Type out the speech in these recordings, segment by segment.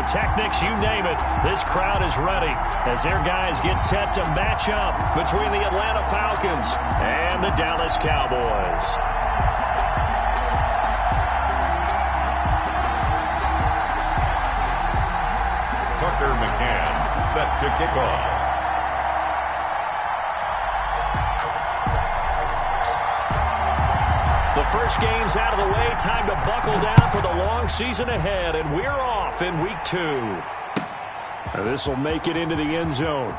pyrotechnics, you name it. This crowd is ready as their guys get set to match up between the Atlanta Falcons and the Dallas Cowboys. Tucker McCann set to kick off. The first game's out of the way. Time to buckle down for the long season ahead, and we're off in week 2. This will make it into the end zone.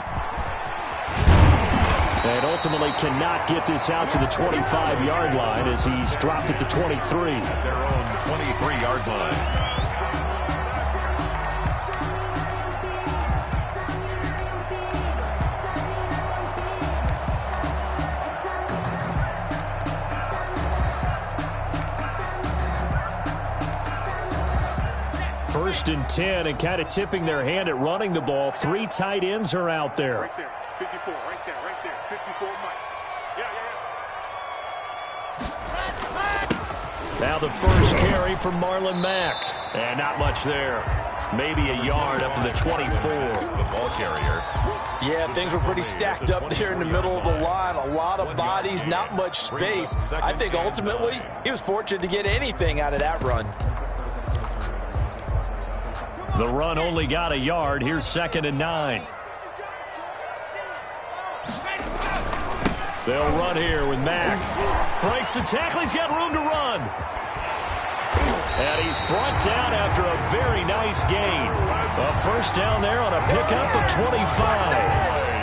And ultimately cannot get this out to the 25-yard line as he's dropped it to 23. At their own 23-yard line. First and 10, and kind of tipping their hand at running the ball. 3 tight ends are out there. Right there, 54, right there, 54, Mike. Yeah. Now the first carry for Marlon Mack. And not much there. Maybe a yard up to the 24. The ball carrier. Yeah, things were pretty stacked up there in the middle of the line. A lot of bodies, not much space. I think ultimately he was fortunate to get anything out of that run. The run only got a yard. Here's 2nd and 9. They'll run here with Mack. Breaks the tackle. He's got room to run. And he's brought down after a very nice gain. A first down there on a pickup at 25.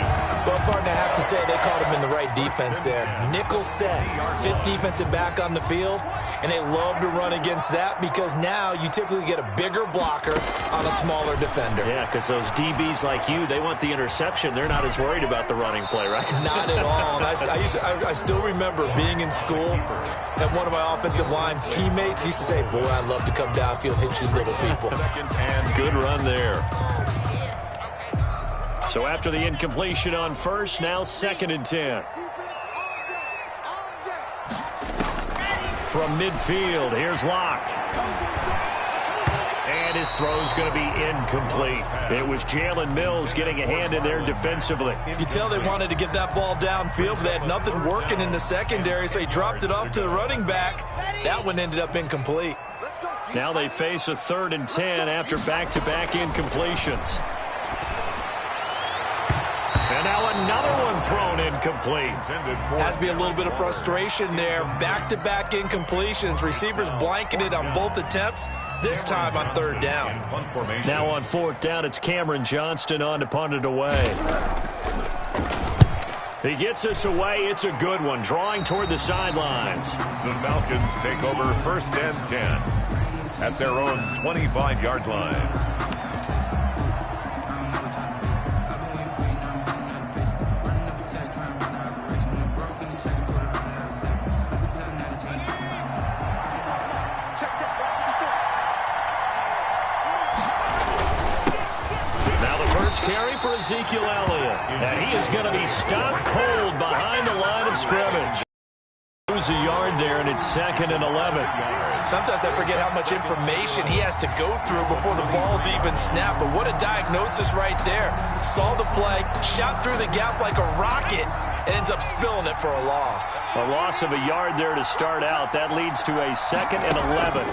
Well, partner, I have to say they caught him in the right defense there. Nickel set, 5th defensive back on the field, and they love to run against that because now you typically get a bigger blocker on a smaller defender. Yeah, because those DBs like you, they want the interception. They're not as worried about the running play, right? Not at all. And I still remember being in school, and one of my offensive line teammates used to say, boy, I'd love to come downfield, hit you little people. Good run there. So after the incompletion on first, now 2nd and 10. From midfield, here's Locke. And his throw's going to be incomplete. It was Jalen Mills getting a hand in there defensively. You could tell they wanted to get that ball downfield, but they had nothing working in the secondary, so he dropped it off to the running back. That one ended up incomplete. Now they face a 3rd and 10 after back-to-back incompletions. And now another one thrown incomplete. Has to be a little bit of frustration there. Back-to-back incompletions. Receivers blanketed on both attempts, this time on 3rd down. Now on 4th down, it's Cameron Johnston on to punt it away. He gets us away. It's a good one, drawing toward the sidelines. The Falcons take over 1st and 10 at their own 25-yard line. Carry for Ezekiel Elliott. And he is going to be stopped cold behind the line of scrimmage. Lose a yard there, and it's 2nd and 11. Sometimes I forget how much information he has to go through before the ball's even snapped. But what a diagnosis right there. Saw the play, shot through the gap like a rocket, ends up spilling it for a loss. A loss of a yard there to start out. That leads to a 2nd and 11.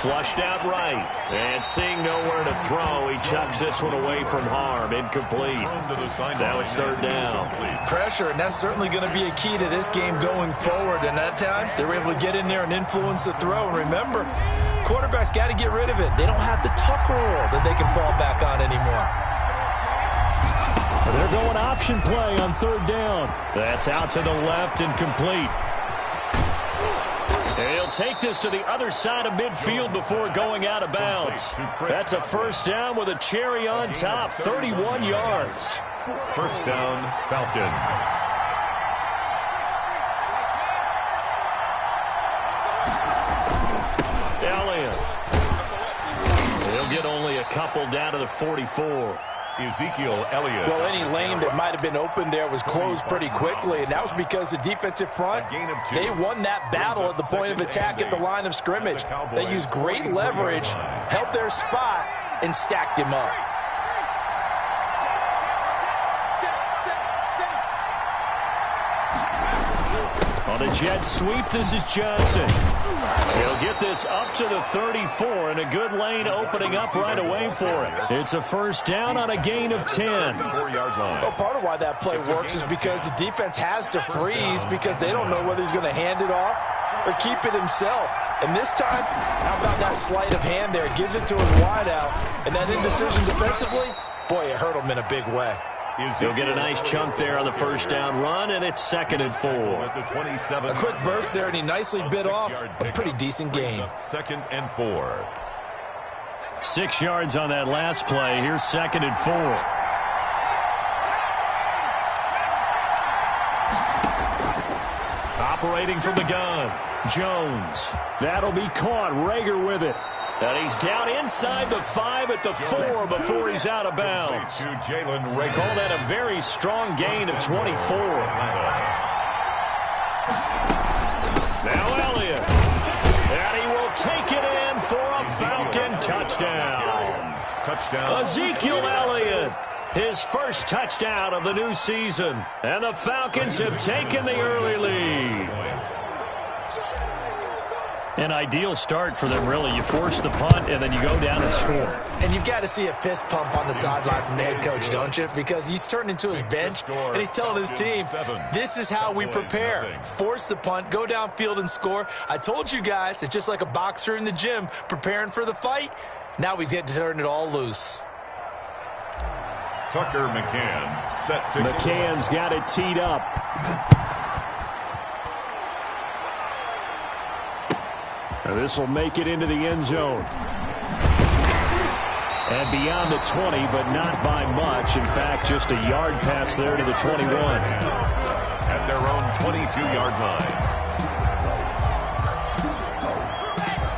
Flushed out right, and seeing nowhere to throw, he chucks this one away from harm. Incomplete. Now it's 3rd down. Pressure, and that's certainly going to be a key to this game going forward. And that time, they were able to get in there and influence the throw. And remember, quarterbacks got to get rid of it. They don't have the tuck roll that they can fall back on anymore. They're going option play on 3rd down. That's out to the left and complete. He'll take this to the other side of midfield before going out of bounds. That's a 1st down with a cherry on top, 31 yards. 1st down, Falcons. Elliott. He'll get only a couple down to the 44. Ezekiel Elliott. Well, any lane that might have been open there was closed pretty quickly, and that was because the defensive front, they won that battle at the point of attack at the line of scrimmage. They used great leverage, held their spot, and stacked him up. On a jet sweep, this is Johnson. He'll get this up to the 34, and a good lane opening up right away for it. It's a first down on a gain of 10. Well, part of why that play works is because the defense has to freeze because they don't know whether he's going to hand it off or keep it himself. And this time, how about that sleight of hand there? Gives it to his wideout, and that indecision defensively, boy, it hurt him in a big way. He'll get a nice chunk there on the first down run, and it's 2nd and 4. A quick burst there, and he nicely bit off a pretty decent gain. 2nd and 4. 6 yards on that last play. Here's 2nd and 4. Operating from the gun, Jones. That'll be caught. Rager with it. And he's down inside the 5 at the 4 before he's out of bounds. Call that a very strong gain of 24. Now Elliott. And he will take it in for a Falcon touchdown. Ezekiel Elliott. His first touchdown of the new season. And the Falcons have taken the early lead. An ideal start for them, really. You force the punt, and then you go down and score. And you've got to see a fist pump on the sideline from the head coach, don't you? Because he's turned into his bench, and he's telling his team, this is how we prepare. Force the punt, go downfield and score. I told you guys, it's just like a boxer in the gym preparing for the fight. Now we get to turn it all loose. Tucker McCann set to... McCann's got it teed up. This will make it into the end zone. And beyond the 20, but not by much. In fact, just a yard pass there to the 21. At their own 22-yard line.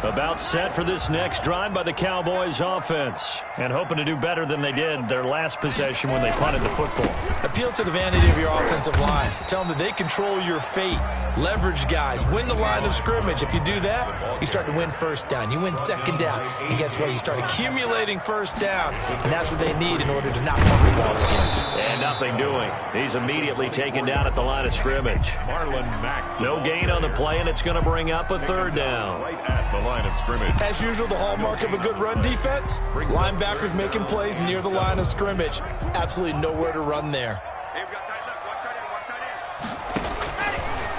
About set for this next drive by the Cowboys offense. And hoping to do better than they did their last possession when they punted the football. Appeal to the vanity of your offensive line. Tell them that they control your fate. Leverage guys. Win the line of scrimmage. If you do that, you start to win first down. You win second down. And guess what? You start accumulating first downs. And that's what they need in order to not punt the ball again. And nothing doing. He's immediately taken down at the line of scrimmage. Marlon Mack. No gain on the play, and it's going to bring up a third down. Right at the line of scrimmage. As usual, the hallmark of a good run defense, linebackers making plays near the line of scrimmage. Absolutely nowhere to run there.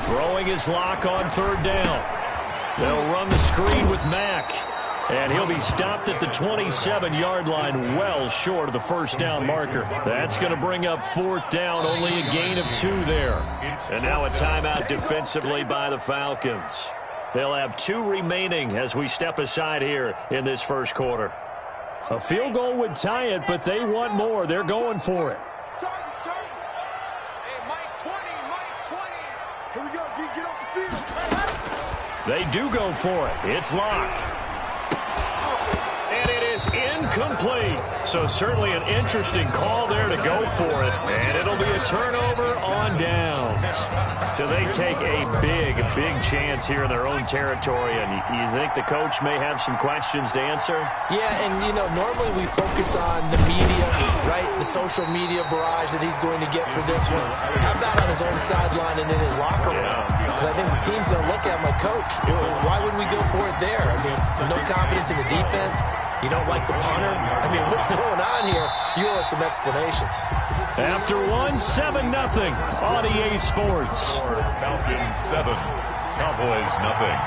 Throwing his lock on third down. They'll run the screen with Mack. And he'll be stopped at the 27-yard line, well short of the first down marker. That's going to bring up fourth down, only a gain of 2 there. And now a timeout defensively by the Falcons. They'll have 2 remaining as we step aside here in this first quarter. A field goal would tie it, but they want more. They're going for it. They do go for it. It's locked. And it is incomplete. So certainly an interesting call there to go for it. And it'll be a turnover on downs. So they take a big, big chance here in their own territory. And you think the coach may have some questions to answer? Yeah, and, you know, normally we focus on the media, right? The social media barrage that he's going to get for this one. How about on his own sideline and in his locker room? Because I think the team's going to look at him like, Coach, why would we go for it there? I mean, no confidence in the defense. You don't like the punter? I mean, what's going on here? You owe us some explanations. After 7-0 on EA Sports. Falcons 7, Cowboys nothing.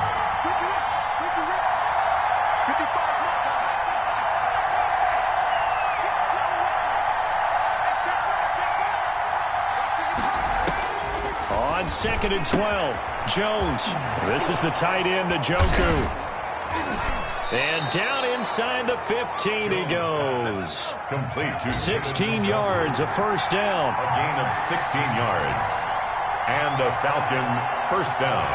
On 2nd and 12, Jones. This is the tight end, Njoku. And down inside the 15 he goes. Complete to 16 yards, a first down. a gain of 16 yards. And a Falcon first down.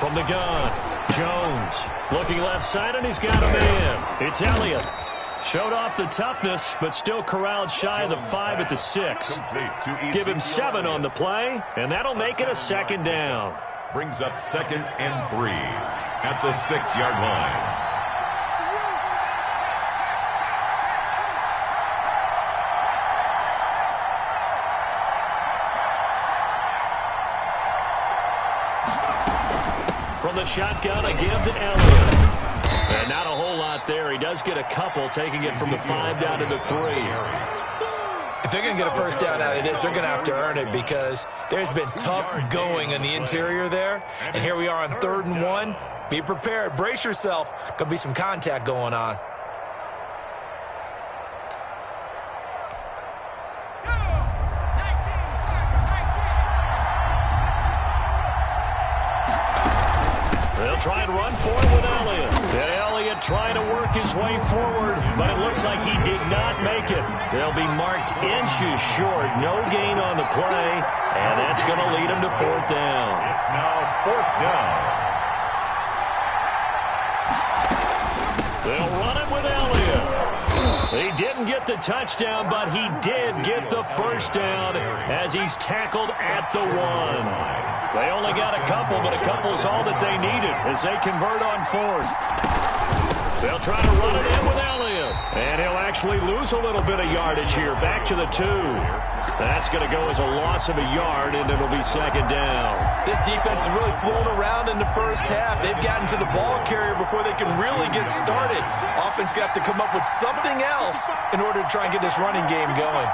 From the gun, Jones looking left side, and he's got a man. It's Elliott. Showed off the toughness, but still corralled shy of the 5 at the 6. Give him 7 on the play, and that'll make it a 2nd down. Brings up 2nd and 3 at the 6-yard line. From the shotgun, a give to Elliott. And not a whole lot there. He does get a couple, taking it from the 5 down to the 3. If they're going to get a first down out of this, they're going to have to earn it because there's been tough going in the interior there. And here we are on 3rd and 1. Be prepared. Brace yourself. Going to be some contact going on. They'll try and run for it with Elliott. And Elliott trying to work his way forward, but it looks like he did not make it. They'll be marked inches short. No gain on the play, and that's going to lead him to 4th down. It's now 4th down. They'll run it with Elliott. He didn't get the touchdown, but he did get the first down as he's tackled at the 1. They only got a couple, but a couple's all that they needed as they convert on 4th. They'll try to run it in with Elliott. And he'll actually lose a little bit of yardage here. Back to the 2. That's going to go as a loss of a yard, and it'll be 2nd down. This defense has really flown around in the first half. They've gotten to the ball carrier before they can really get started. Offense got to come up with something else in order to try and get this running game going.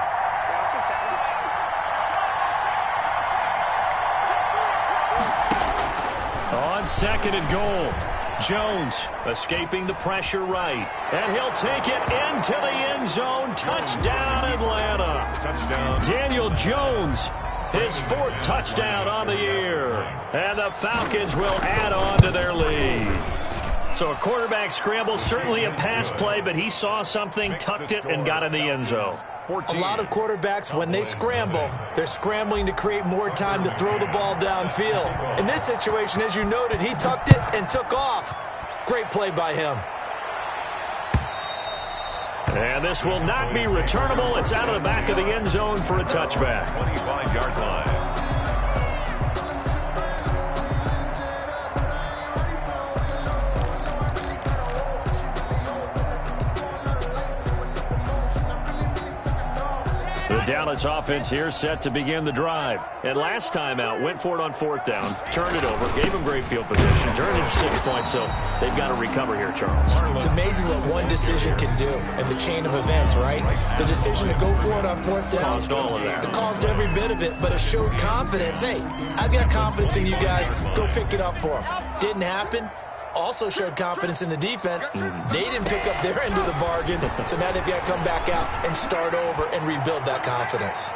On 2nd and goal, Jones escaping the pressure right. And he'll take it into the end zone. Touchdown, Atlanta. Touchdown. Daniel Jones, his 4th touchdown on the year. And the Falcons will add on to their lead. So a quarterback scramble, certainly a pass play, but he saw something, tucked it, and got in the end zone. A lot of quarterbacks, when they scramble, they're scrambling to create more time to throw the ball downfield. In this situation, as you noted, he tucked it and took off. Great play by him. And this will not be returnable. It's out of the back of the end zone for a touchback. 25-yard line. The Dallas offense here set to begin the drive. And last time out, went for it on 4th down, turned it over, gave him great field position, turned it to 6 points, so they've got to recover here, Charles. It's amazing what one decision can do in the chain of events, right? The decision to go for it on 4th down. Caused all of that. It caused every bit of it, but it showed confidence. Hey, I've got confidence in you guys. Go pick it up for them. Didn't happen. Also showed confidence in the defense. They didn't pick up their end of the bargain, so now they've got to come back out and start over and rebuild that confidence.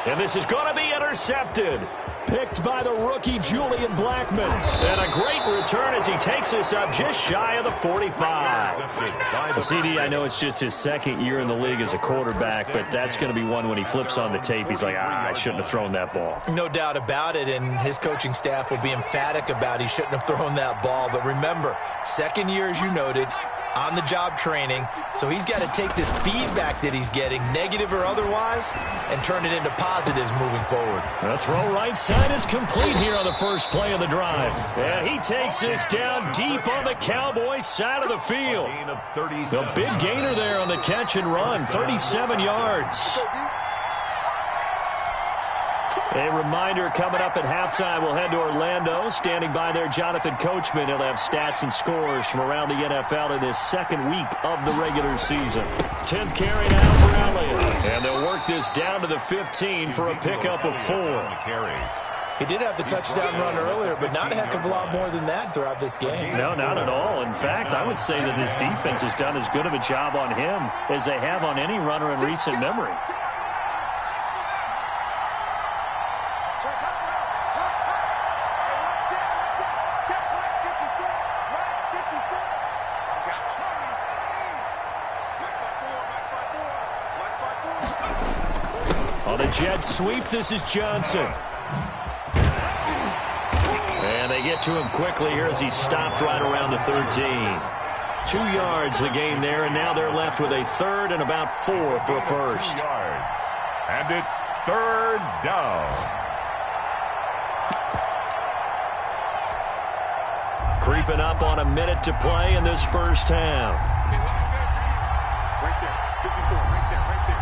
And this is going to be intercepted. Picked by the rookie Julian Blackmon. And a great return as he takes us up just shy of the 45. The CD, I know it's just his 2nd year in the league as a quarterback, but that's going to be one when he flips on the tape. He's like, I shouldn't have thrown that ball. No doubt about it, and his coaching staff will be emphatic about he shouldn't have thrown that ball. But remember, 2nd year, as you noted, on-the-job training, so he's got to take this feedback that he's getting, negative or otherwise, and turn it into positives moving forward. The throw right side is complete here on the first play of the drive. And he takes this down deep on the Cowboys side of the field. The big gainer there on the catch and run, 37 yards. A reminder coming up at halftime, we'll head to Orlando. Standing by there, Jonathan Coachman. He'll have stats and scores from around the NFL in this 2nd week of the regular season. 10th carry now for Elliott. And they'll work this down to the 15 for a pickup of 4. He did have the touchdown run earlier, but not a heck of a lot more than that throughout this game. No, not at all. In fact, I would say that this defense has done as good of a job on him as they have on any runner in recent memory. On a jet sweep, this is Johnson. And they get to him quickly here as he stopped right around the 13. 2 yards the gain there, and now they're left with a third and about 4 for a first. 2 yards. And it's third down. Creeping up on a minute to play in this first half. Right there, 54, right there, right there.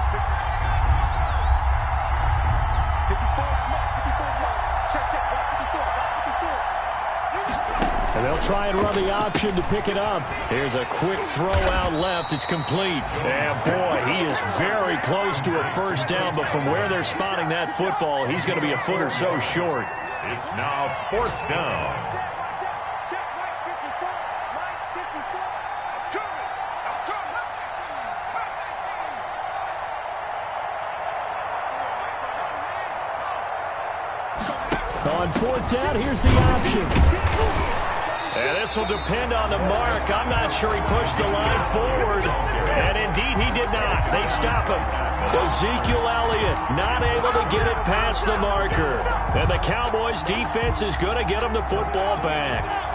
54 is marked, 54 is marked. Check, watch 54, watch 54. And they'll try and run the option to pick it up. Here's a quick throw out left. It's complete. And boy, he is very close to a first down, but from where they're spotting that football, he's going to be a foot or so short. It's now fourth down. On fourth down, here's the option. And this will depend on the mark. I'm not sure he pushed the line forward. And indeed, he did not. They stop him. Ezekiel Elliott not able to get it past the marker. And the Cowboys' defense is going to get him the football back.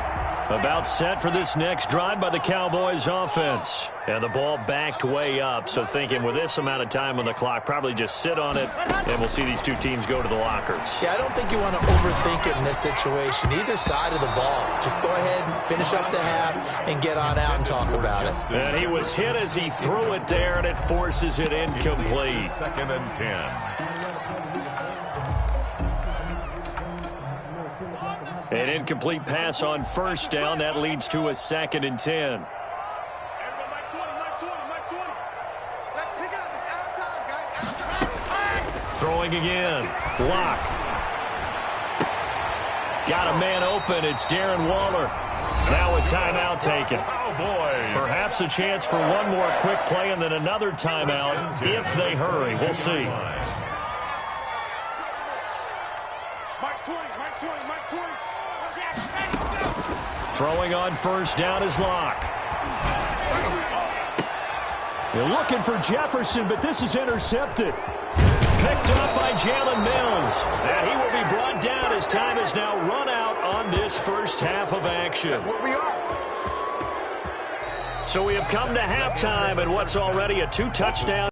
About set for this next drive by the Cowboys offense. And the ball backed way up, so thinking with this amount of time on the clock, probably just sit on it, and we'll see these two teams go to the lockers. Yeah, I don't think you want to overthink it in this situation. Either side of the ball. Just go ahead and finish up the half and get on out and talk about it. And he was hit as he threw it there, and it forces it incomplete. Second and 10. An incomplete pass on first down. That leads to a 2nd and 10. Throwing again. Lock. Got a man open. It's Darren Waller. Now a timeout taken. Oh, boy. Perhaps a chance for one more quick play and then another timeout if they hurry. We'll see. Throwing on first down is Lock. They're looking for Jefferson, but this is intercepted. Picked up by Jalen Mills. And he will be brought down as time is now run out on this first half of action. So we have come to halftime and what's already a 2-touchdown.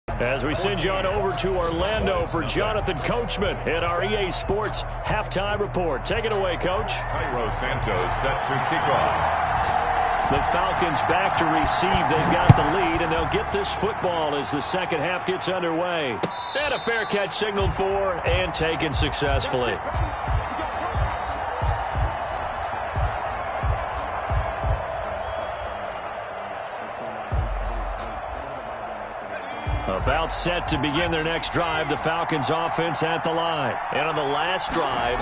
As we send you on over to Orlando for Jonathan Coachman at our EA Sports Halftime Report. Take it away, Coach. Cairo Santos set to kick off. The Falcons back to receive. They've got the lead, and they'll get this football as the second half gets underway. And a fair catch signaled for and taken successfully. About set to begin their next drive, the Falcons offense at the line. And on the last drive,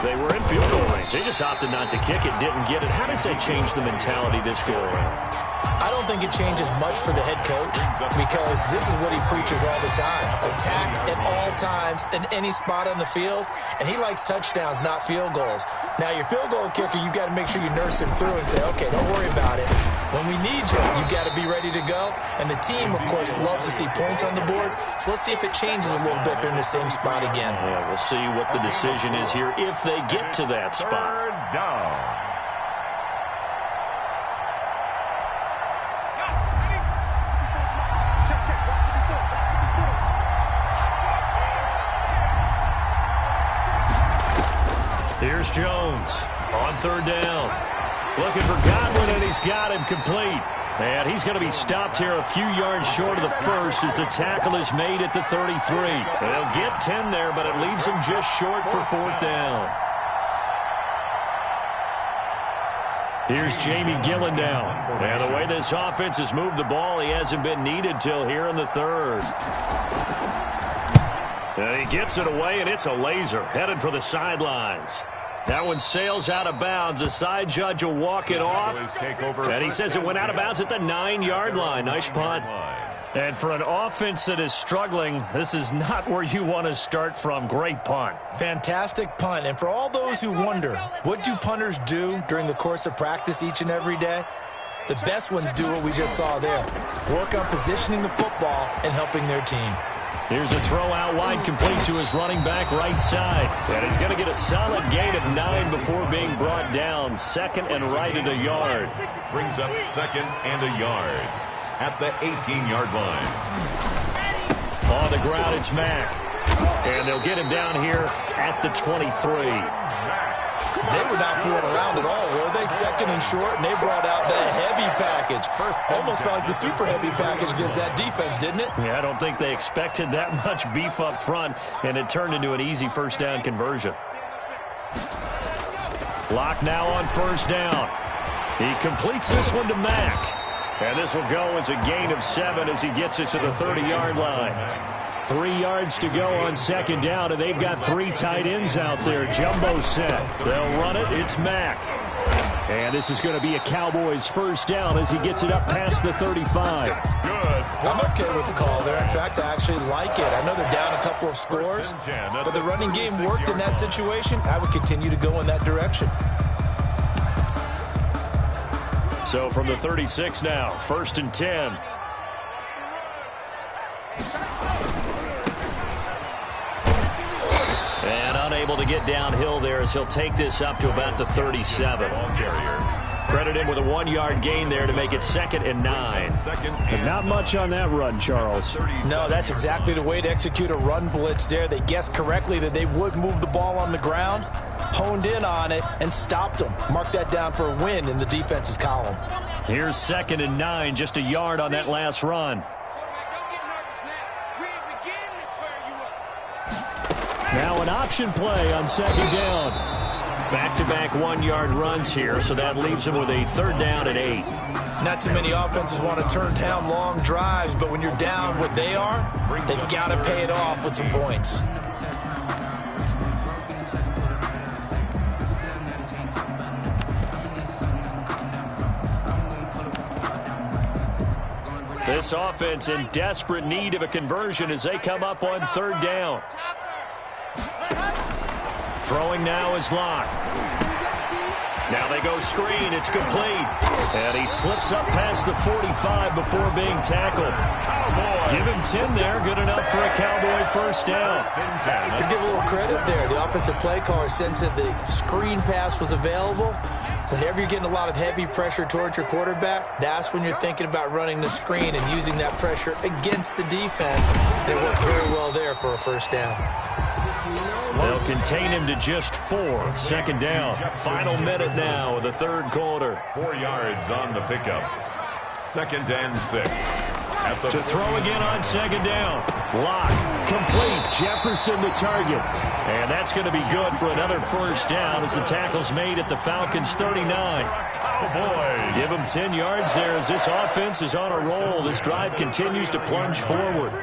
they were in field goal range. They just opted not to kick it, didn't get it. How does that change the mentality this go around? I don't think it changes much for the head coach because this is what he preaches all the time. Attack at all times in any spot on the field, and he likes touchdowns, not field goals. Now, your field goal kicker, you got to make sure you nurse him through and say, okay, don't worry about it. When we need you, you got to be ready to go. And the team, of course, loves to see points on the board. So let's see if it changes a little bit. They're in the same spot again. Yeah, we'll see what the decision is here if they get to that spot. Third down. Here's Jones on third down. Looking for Godwin, and he's got him complete. And he's going to be stopped here a few yards short of the first as the tackle is made at the 33. They'll get 10 there, but it leaves them just short for fourth down. Here's Jamie Gillen now. And the way this offense has moved the ball, he hasn't been needed till here in the third. And he gets it away, and it's a laser headed for the sidelines. That one sails out of bounds. The side judge will walk it off. And he says it went out of bounds at the 9-yard line. Nice punt. And for an offense that is struggling, this is not where you want to start from. Great punt. Fantastic punt. And for all those who wonder, what do punters do during the course of practice each and every day? The best ones do what we just saw there. Work on positioning the football and helping their team. Here's a throw out wide, complete to his running back right side. And he's going to get a solid gain of 9 before being brought down. Second and right at a yard. Brings up second and a yard at the 18-yard line. On the ground, it's Mack. And they'll get him down here at the 23. They were not fooling around at all, were they? Second and short, and they brought out the heavy package. Almost like the super heavy package against that defense, didn't it? Yeah, I don't think they expected that much beef up front, and it turned into an easy first down conversion. Lock now on first down. He completes this one to Mack. And this will go as a gain of 7 as he gets it to the 30-yard line. 3 yards to go on second down, and they've got 3 tight ends out there. Jumbo set. They'll run it. It's Mack. And this is going to be a Cowboys first down as he gets it up past the 35. I'm okay with the call there. In fact, I actually like it. I know they're down a couple of scores, but the running game worked in that situation. I would continue to go in that direction. So from the 36 now, first and 10. And unable to get downhill there as he'll take this up to about the 37. Credit him with a 1-yard gain there to make it second and 9. And not much on that run, Charles. No, that's exactly the way to execute a run blitz there. They guessed correctly that they would move the ball on the ground, honed in on it, and stopped them. Mark that down for a win in the defense's column. Here's second and 9, just a yard on that last run. Now an option play on second down. Back-to-back 1-yard runs here, so that leaves him with a third down and 8. Not too many offenses want to turn down long drives, but when you're down what they are, they've got to pay it off with some points. This offense in desperate need of a conversion as they come up on third down. Throwing now is Locke. Now they go screen. It's complete. And he slips up past the 45 before being tackled. Give him 10 there. Good enough for a Cowboy first down. Let's give a little credit there. The offensive play caller sensed that the screen pass was available. Whenever you're getting a lot of heavy pressure towards your quarterback, that's when you're thinking about running the screen and using that pressure against the defense. They worked very well there for a first down. They'll contain him to just 4. Second down. Final minute now of the third quarter. 4 yards on the pickup. Second and 6. To throw again on second down. Lock. Complete. Jefferson the target. And that's going to be good for another first down as the tackle's made at the Falcons' 39. Oh, boy. Give him 10 yards there as this offense is on a roll. This drive continues to plunge forward.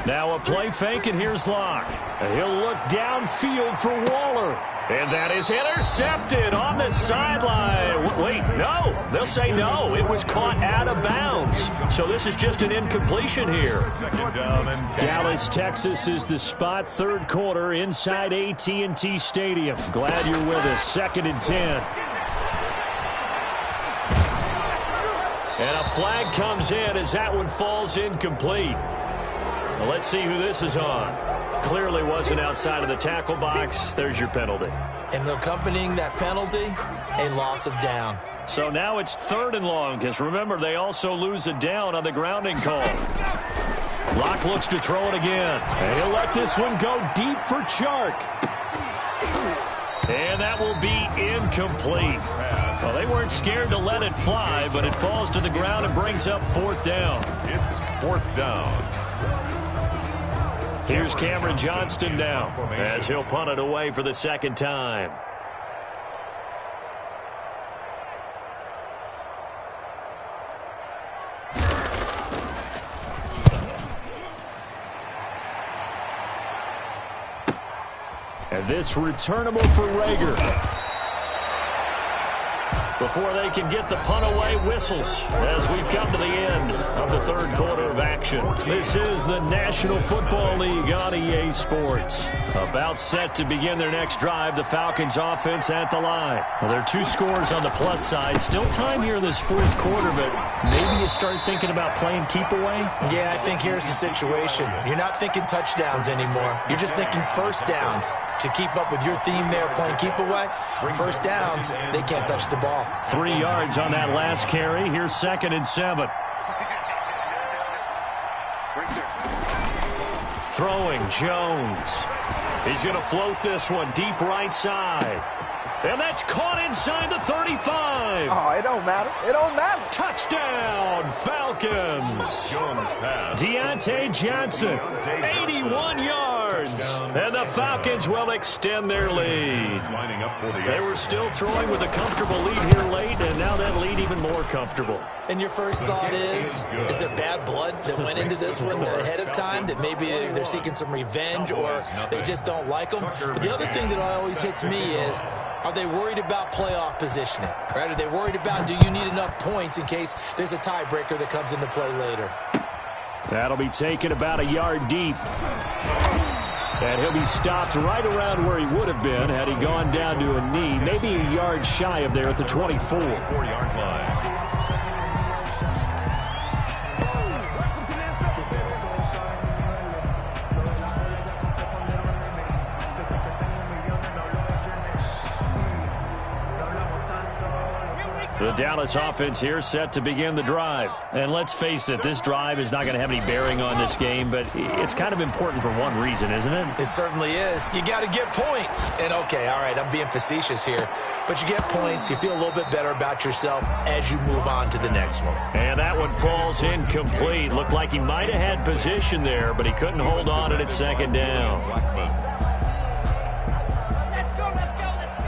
Now a play fake, and here's Locke. And he'll look downfield for Waller. And that is intercepted on the sideline. Wait, no. They'll say no. It was caught out of bounds. So this is just an incompletion here. Dallas, Texas is the spot. Third quarter inside AT&T Stadium. Glad you're with us. Second and 10. And a flag comes in as that one falls incomplete. Well, let's see who this is on. Clearly wasn't outside of the tackle box. There's your penalty. And accompanying that penalty, a loss of down. So now it's third and long, because remember, they also lose a down on the grounding call. Locke looks to throw it again. And he'll let this one go deep for Chark. And that will be incomplete. Well, they weren't scared to let it fly, but it falls to the ground and brings up fourth down. It's fourth down. Here's Cameron Johnston now as he'll punt it away for the second time. And this returnable for Rager. before they can get the punt away. Whistles as we've come to the end of the third quarter of action. This is the National Football League on EA Sports. About set to begin their next drive, the Falcons offense at the line. Well, there are 2 scores on the plus side. Still time here in this fourth quarter, but maybe you start thinking about playing keep away? Yeah, I think here's the situation. You're not thinking touchdowns anymore. You're just thinking first downs. To keep up with your theme there, playing keep away, first downs, they can't touch the ball. 3 yards on that last carry. Here's 2nd and 7. Throwing, Jones. He's going to float this one deep right side. And that's caught inside the 35. Oh, it don't matter. It don't matter. Touchdown, Falcons. Jones pass. Deontay Johnson, 81 yards. And the Falcons will extend their lead. Lining up for the They were still throwing with a comfortable lead here late, and now that lead even more comfortable. And your first thought is there bad blood that went into this one ahead of time, that maybe they're seeking some revenge or they just don't like them? But the other thing that always hits me is, are they worried about playoff positioning? Right? Are they worried about, do you need enough points in case there's a tiebreaker that comes into play later? That'll be taken about a yard deep. And he'll be stopped right around where he would have been had he gone down to a knee, maybe a yard shy of there at the 24. 4-yard line. The Dallas offense here set to begin the drive. And let's face it, this drive is not going to have any bearing on this game, but it's kind of important for one reason, isn't it? It certainly is. You got to get points. And, okay, all right, I'm being facetious here. But you get points, you feel a little bit better about yourself as you move on to the next one. And that one falls incomplete. Looked like he might have had position there, but he couldn't hold on at 2nd down. Let's go, let's go, let's go.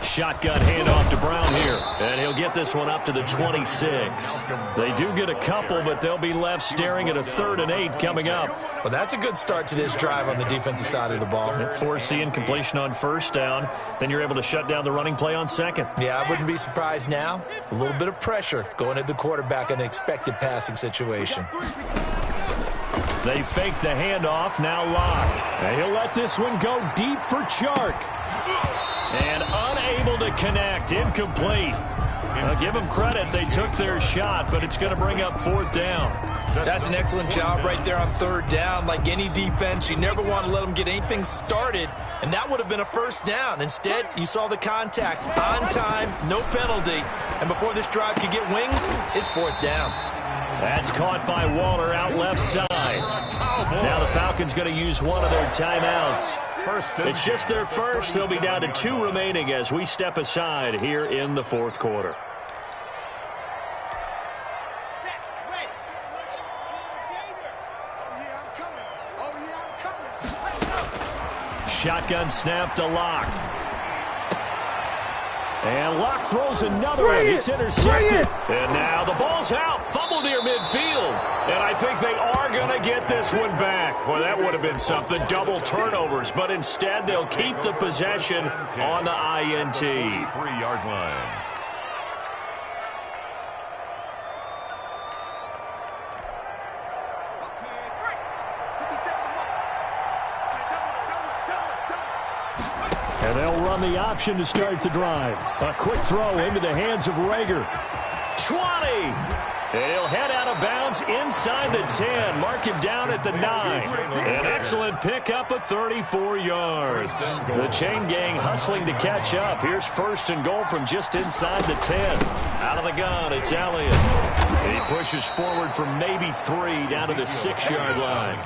Shotgun handoff to Brown here. And he'll get this one up to the 26. They do get a couple, but they'll be left staring at a 3rd and 8 coming up. Well, that's a good start to this drive on the defensive side of the ball. Force the incompletion on 1st down. Then you're able to shut down the running play on 2nd. Yeah, I wouldn't be surprised now. A little bit of pressure going at the quarterback in an expected passing situation. They fake the handoff, now Locke. And he'll let this one go deep for Chark. And unable to connect, incomplete. I'll give them credit, they took their shot, but it's going to bring up 4th down. That's an excellent job right there on 3rd down. Like any defense, you never want to let them get anything started, and that would have been a 1st down. Instead, you saw the contact on time, no penalty, and before this drive could get wings, it's 4th down. That's caught by Waller out left side. Now the Falcons going to use one of their timeouts. It's just their first. They'll be down to 2 remaining as we step aside here in the 4th quarter. Shotgun snap to Locke. And Locke throws another one. It's intercepted. And now the ball's out. Fumble near midfield. And I think they are going to get this one back. Well, that would have been something. Double turnovers. But instead, they'll keep the possession on the INT. 3-yard line. And they'll run the option to start the drive. A quick throw into the hands of Rager. 20. And he'll head out of bounds inside the 10. Mark him down at the 9. An excellent pickup of 34 yards. The chain gang hustling to catch up. Here's 1st and goal from just inside the 10. Out of the gun, it's Elliott. And he pushes forward for maybe 3 down to the 6-yard line.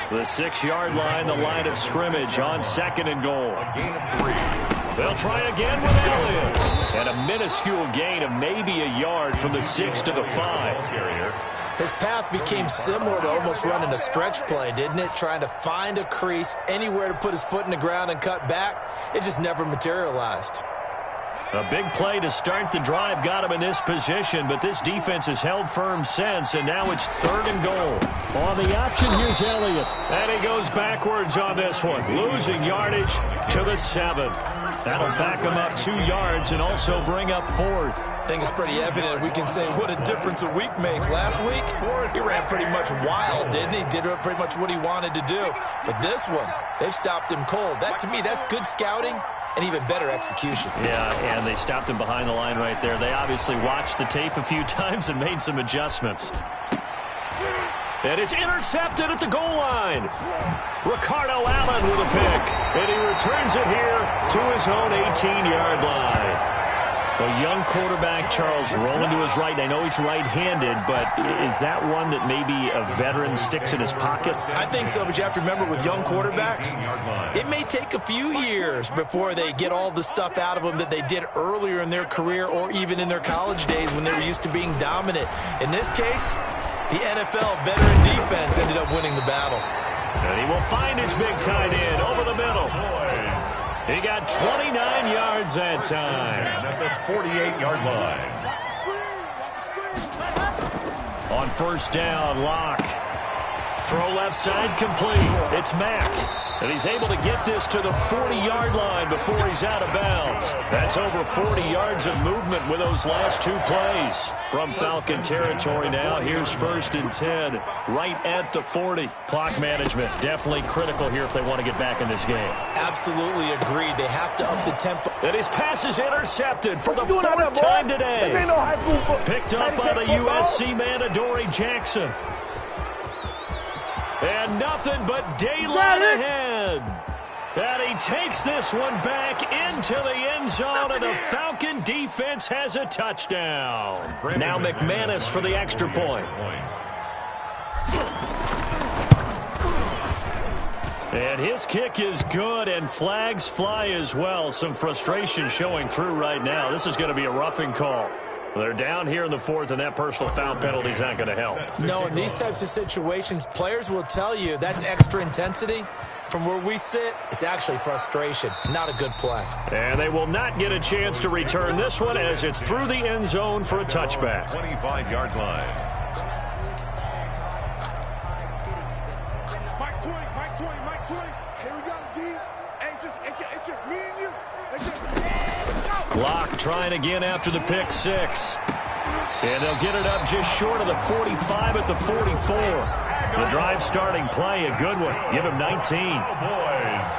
The 6-yard line, the line of scrimmage on 2nd and goal. They'll try again with Elliott. And a minuscule gain of maybe a yard from the 6 to the 5. His path became similar to almost running a stretch play, didn't it? Trying to find a crease, anywhere to put his foot in the ground and cut back. It just never materialized. A big play to start the drive got him in this position, but this defense has held firm since, and now it's 3rd and goal. On the option, here's Elliott. And he goes backwards on this one, losing yardage to the 7. That'll back him up 2 yards and also bring up 4th. I think it's pretty evident. We can say what a difference a week makes. Last week, he ran pretty much wild, didn't he? Did pretty much what he wanted to do. But this one, they've stopped him cold. That, to me, that's good scouting and even better execution. Yeah, and they stopped him behind the line right there. They obviously watched the tape a few times and made some adjustments. And it's intercepted at the goal line. Ricardo Allen with a pick. And he returns it here to his own 18-yard line. A young quarterback, Charles, rolling to his right. I know he's right-handed, but is that one that maybe a veteran sticks in his pocket? I think so, but you have to remember with young quarterbacks, it may take a few years before they get all the stuff out of them that they did earlier in their career or even in their college days when they were used to being dominant. In this case, the NFL veteran defense ended up winning the battle. And he will find his big tight end over the middle. He got 29 yards that time. At the 48-yard line. On 1st down, Locke. Throw left side complete. It's Mack. And he's able to get this to the 40-yard line before he's out of bounds. That's over 40 yards of movement with those last 2 plays. From Falcon territory now, here's 1st and 10, right at the 40. Clock management definitely critical here if they want to get back in this game. Absolutely agreed. They have to up the tempo. And his pass is intercepted for the 4th time today. Picked up by the USC man, Adoree Jackson. And nothing but daylight ahead. And he takes this one back into the end zone, and the Falcon defense has a touchdown. Now McManus for the extra point. And his kick is good, and flags fly as well. Some frustration showing through right now. This is going to be a roughing call. They're down here in the 4th, and that personal foul penalty is not going to help. No, in these types of situations, players will tell you that's extra intensity. From where we sit, it's actually frustration. Not a good play. And they will not get a chance to return this one as it's through the end zone for a touchback. 25-yard line. Mike 20, Mike 20, Mike 20. Here we go, D. Hey, it's just me and you. It's just me and you. Locke trying again after the pick 6. And they'll get it up just short of the 45 at the 44. The drive starting play, a good one. Give him 19. Boys.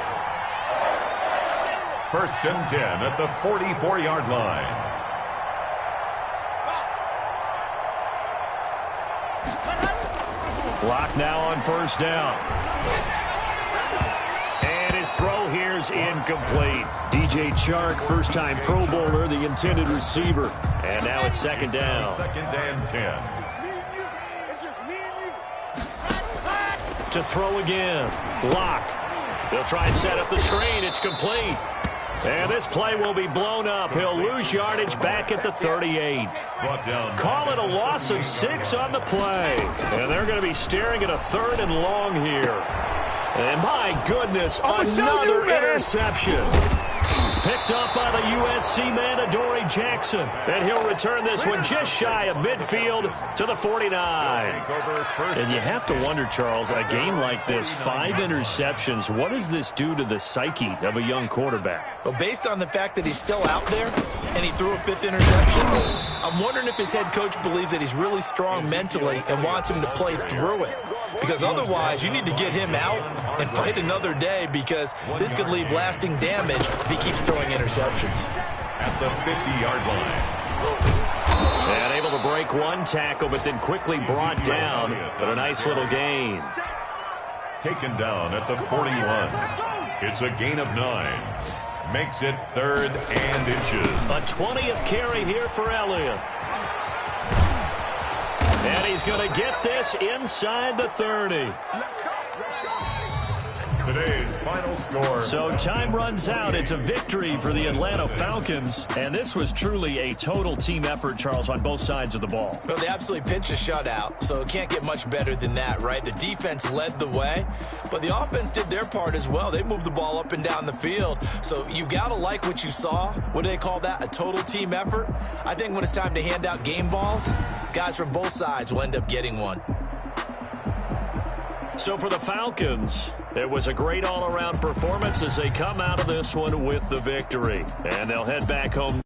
1st and 10 at the 44-yard line. Locke now on 1st down. And his throw here's incomplete. DJ Chark, first-time Pro Bowler, the intended receiver. And now it's 2nd down. 2nd and 10. It's just me and you. To throw again. Locke. He'll try and set up the screen. It's complete. And this play will be blown up. He'll lose yardage back at the 38. Call it a loss of 6 on the play. And they're going to be staring at a 3rd and long here. And my goodness, another interception. Picked up by the USC man, Adoree Jackson. And he'll return this one just shy of midfield to the 49. And you have to wonder, Charles, a game like this, 5 interceptions, what does this do to the psyche of a young quarterback? Well, based on the fact that he's still out there and he threw a 5th interception, I'm wondering if his head coach believes that he's really strong mentally and wants him to play through it. Because otherwise, you need to get him out and fight another day, because this could leave lasting damage if he keeps throwing interceptions. At the 50-yard line. And able to break one tackle, but then quickly brought down. But a nice little gain. Taken down at the 41. It's a gain of 9. Makes it 3rd and inches. A 20th carry here for Elliott. And he's going to get this inside the 30. To today's final score. So time runs out. It's a victory for the Atlanta Falcons. And this was truly a total team effort, Charles, on both sides of the ball. Well, they absolutely pitched a shutout, so it can't get much better than that, right? The defense led the way, but the offense did their part as well. They moved the ball up and down the field. So you've got to like what you saw. What do they call that? A total team effort? I think when it's time to hand out game balls, guys from both sides will end up getting one. So for the Falcons, it was a great all-around performance as they come out of this one with the victory. And they'll head back home.